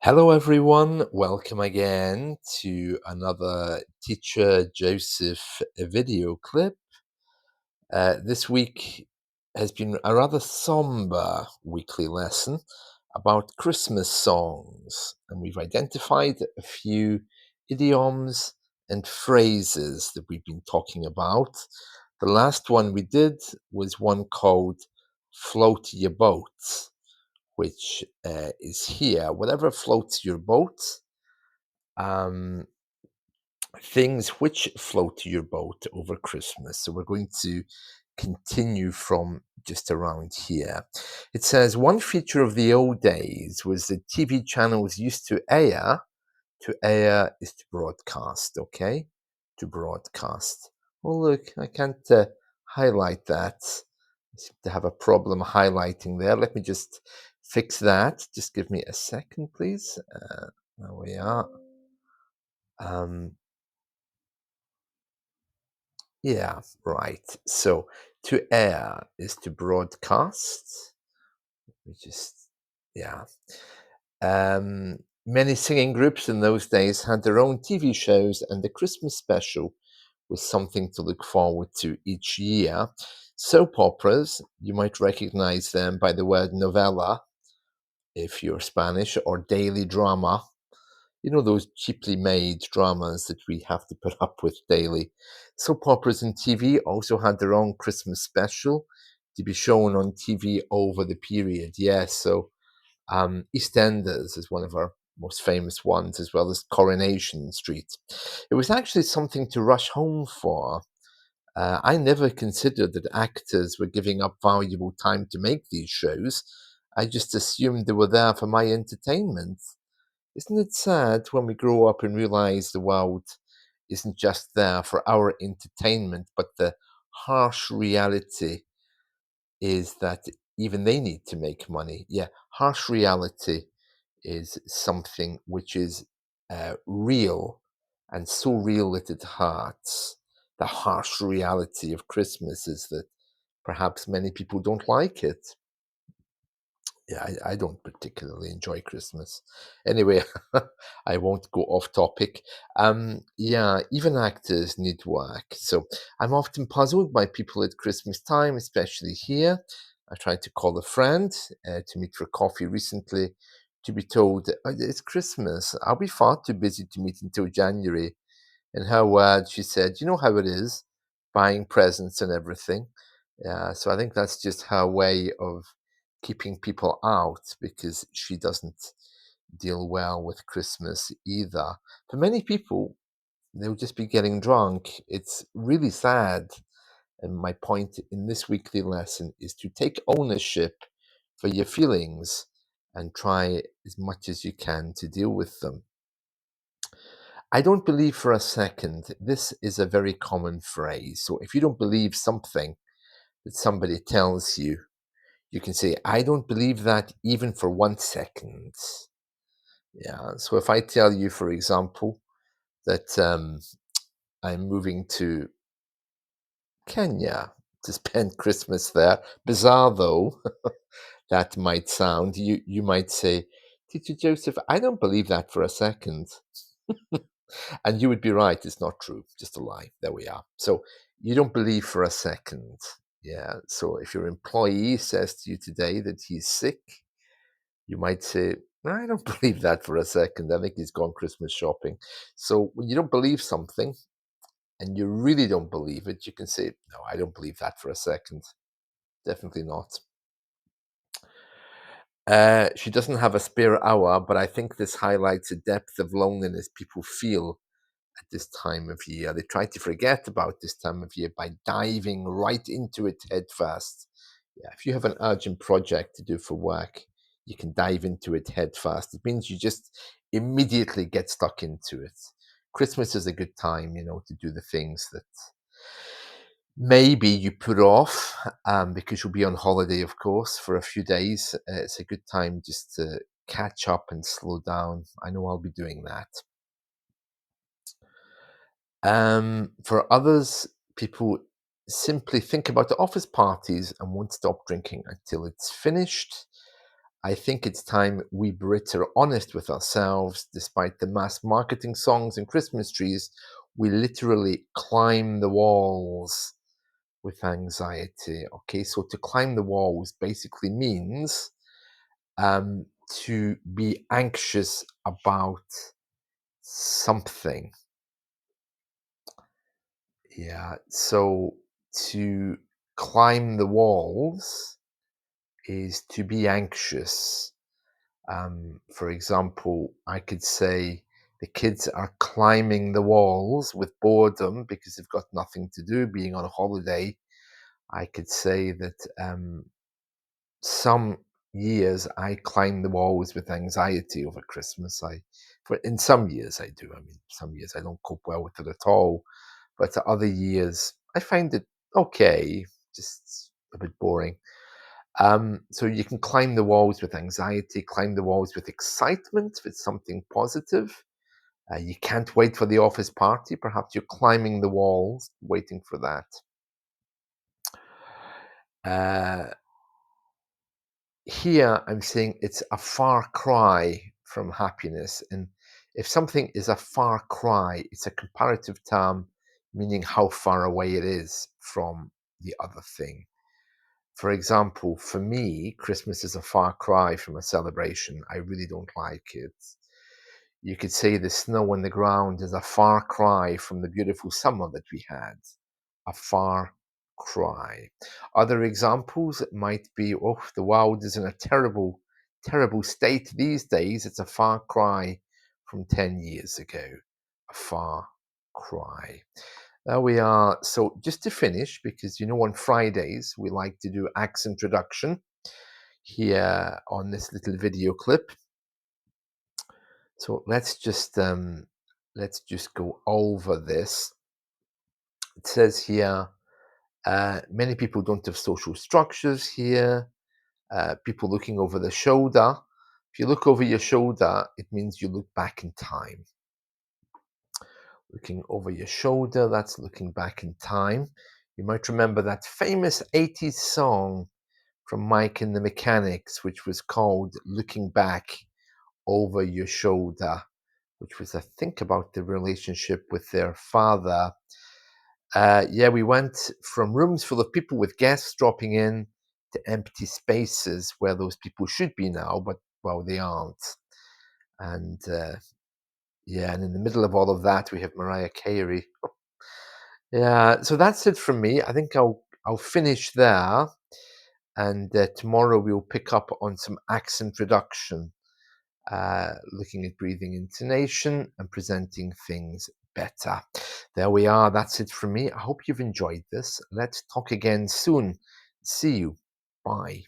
Hello, everyone. Welcome again to another Teacher Joseph video clip. This week has been a rather somber weekly lesson about Christmas songs, and we've identified a few idioms and phrases that we've been talking about. The last one we did was one called Float Your Boat, which is here. Whatever floats your boat, um, things which float your boat over Christmas. So we're going to continue from just around here. It says one feature of the old days was that TV channels used to air. To air is to broadcast, okay? To broadcast. Oh, look, I can't highlight that. I seem to have a problem highlighting there. Let me just fix that. Just give me a second, please. There we are. Um, yeah, right. So to air is to broadcast. We just, yeah. Many singing groups in those days had their own TV shows, and the Christmas special was something to look forward to each year. Soap operas, you might recognize them by the word novella if you're Spanish, or daily drama. You know, those cheaply made dramas that we have to put up with daily. Soap operas and TV also had their own Christmas special to be shown on TV over the period. Yes, so EastEnders is one of our most famous ones, as well as Coronation Street. It was actually something to rush home for. I never considered that actors were giving up valuable time to make these shows. I just assumed they were there for my entertainment. Isn't it sad when we grow up and realize the world isn't just there for our entertainment, but the harsh reality is that even they need to make money? Yeah, harsh reality is something which is real, and so real that it hurts. The harsh reality of Christmas is that perhaps many people don't like it. Yeah, I don't particularly enjoy Christmas. Anyway, I won't go off topic. Yeah, even actors need work. So I'm often puzzled by people at Christmas time, especially here. I tried to call a friend to meet for coffee recently to be told, It's Christmas. I'll be far too busy to meet until January." In her words, she said, "You know how it is, buying presents and everything." Yeah, so I think that's just her way of keeping people out because she doesn't deal well with Christmas either. For many people, they'll just be getting drunk. It's really sad. And my point in this weekly lesson is to take ownership for your feelings and try as much as you can to deal with them. I don't believe for a second. This is a very common phrase. So if you don't believe something that somebody tells you, you can say, "I don't believe that even for 1 second." Yeah. So if I tell you, for example, that I'm moving to Kenya to spend Christmas there, bizarre though that might sound, you might say, "Teacher Joseph, I don't believe that for a second." And you would be right. It's not true. Just a lie. There we are. So you don't believe for a second. Yeah. So if your employee says to you today that he's sick, you might say, "I don't believe that for a second. I think he's gone Christmas shopping." So when you don't believe something and you really don't believe it, you can say, "No, I don't believe that for a second. Definitely not." She doesn't have a spare hour, but I think this highlights the depth of loneliness people feel at this time of year. They try to forget about this time of year by diving right into it head first. Yeah, if you have an urgent project to do for work, you can dive into it head first. It means you just immediately get stuck into it. Christmas is a good time, to do the things that maybe you put off because you'll be on holiday, of course, for a few days. It's a good time just to catch up and slow down. I know I'll be doing that. For others, people simply think about the office parties and won't stop drinking until it's finished. I think it's time we Brits are honest with ourselves. Despite the mass marketing songs and Christmas trees, we literally climb the walls with anxiety. Okay, so to climb the walls basically means to be anxious about something. Yeah, so to climb the walls is to be anxious. For example, I could say the kids are climbing the walls with boredom because they've got nothing to do, being on a holiday. I could say that some years I climb the walls with anxiety over Christmas. For in some years I do. I mean, some years I don't cope well with it at all, but other years I find it okay, just a bit boring. So you can climb the walls with anxiety, climb the walls with excitement, with something positive. You can't wait for the office party. Perhaps you're climbing the walls, waiting for that. Uh, Here, I'm saying it's a far cry from happiness. And if something is a far cry, it's a comparative term, meaning how far away it is from the other thing. For example, for me, Christmas is a far cry from a celebration. I really don't like it. You could say the snow on the ground is a far cry from the beautiful summer that we had. A far cry. Other examples it might be, oh, the world is in a terrible, terrible state these days. It's a far cry from 10 years ago. A far cry. There we are. So just to finish, because on Fridays we like to do accent reduction here on this little video clip. So let's just go over this. It says here, many people don't have social structures here. People looking over the shoulder. If you look over your shoulder, it means you look back in time. Looking over your shoulder, that's looking back in time. You might remember that famous 80s song from Mike and the Mechanics, which was called Looking Back Over Your Shoulder, which was, I think, about the relationship with their father. Yeah, we went from rooms full of people with guests dropping in to empty spaces where those people should be now, but, well, they aren't. And yeah, and in the middle of all of that, we have Mariah Carey. Yeah, so that's it from me. I think I'll finish there, and tomorrow we'll pick up on some accent reduction, looking at breathing intonation and presenting things better. There we are. That's it from me. I hope you've enjoyed this. Let's talk again soon. See you. Bye.